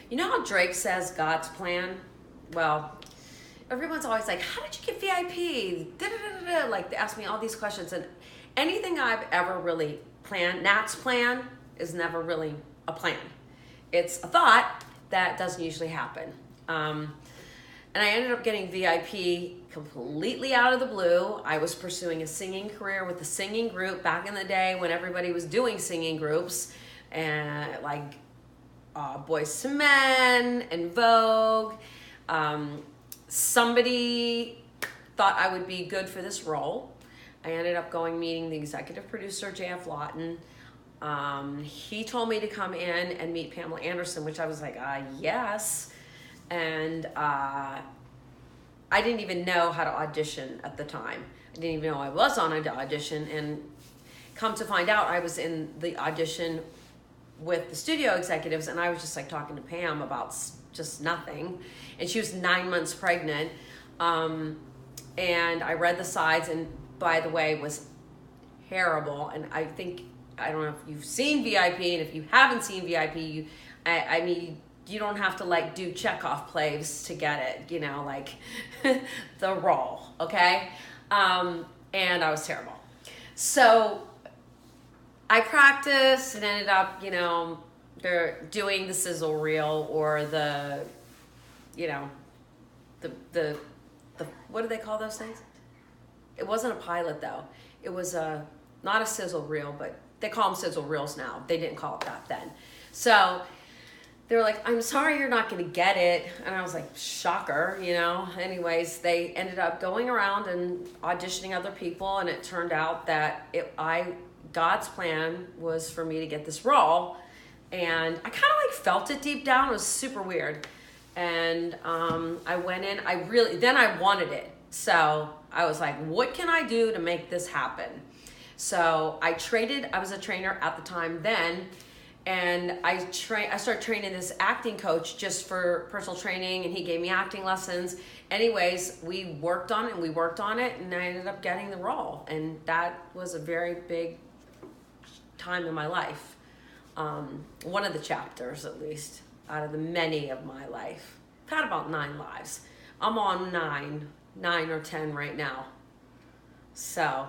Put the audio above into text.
You know how Drake says God's plan? Well, everyone's always like, how did you get VIP? Da-da-da-da-da. Like, they ask me all these questions. And anything I've ever really planned, Nat's plan, is never really a plan. It's a thought that doesn't usually happen. And I ended up getting VIP completely out of the blue. I was pursuing a singing career with a singing group back in the day when everybody was doing singing groups, and like Boyz II Men and Vogue. Somebody thought I would be good for this role. I ended up meeting the executive producer, J.F. Lawton. He told me to come in and meet Pamela Anderson, which I was like, yes. And I didn't even know how to audition at the time. I didn't even know I was on an audition. And come to find out, I was in the audition with the studio executives, and I was just like talking to Pam about just nothing. And she was 9 months pregnant. And I read the sides, and by the way, it was terrible. And I don't know if you've seen VIP, and if you haven't seen VIP, I mean, you don't have to like do Chekhov plays to get it, you know, like the role, okay? And I was terrible. So I practiced and ended up, you know, they're doing the sizzle reel or the, you know, the what do they call those things? It wasn't a pilot though. It was not a sizzle reel, but they call them sizzle reels now. They didn't call it that then. So they were like, I'm sorry you're not going to get it. And I was like, shocker, you know. Anyways, they ended up going around and auditioning other people, and it turned out that God's plan was for me to get this role. And I kind of like felt it deep down. It was super weird. And I went in, then I wanted it. So I was like, what can I do to make this happen? So I was a trainer at the time then, and I started training this acting coach just for personal training, and he gave me acting lessons. Anyways, we worked on it, and I ended up getting the role. And that was a very big time in my life. One of the chapters, at least, out of the many of my life. I've had about 9 lives. I'm on 9 or 10 right now. So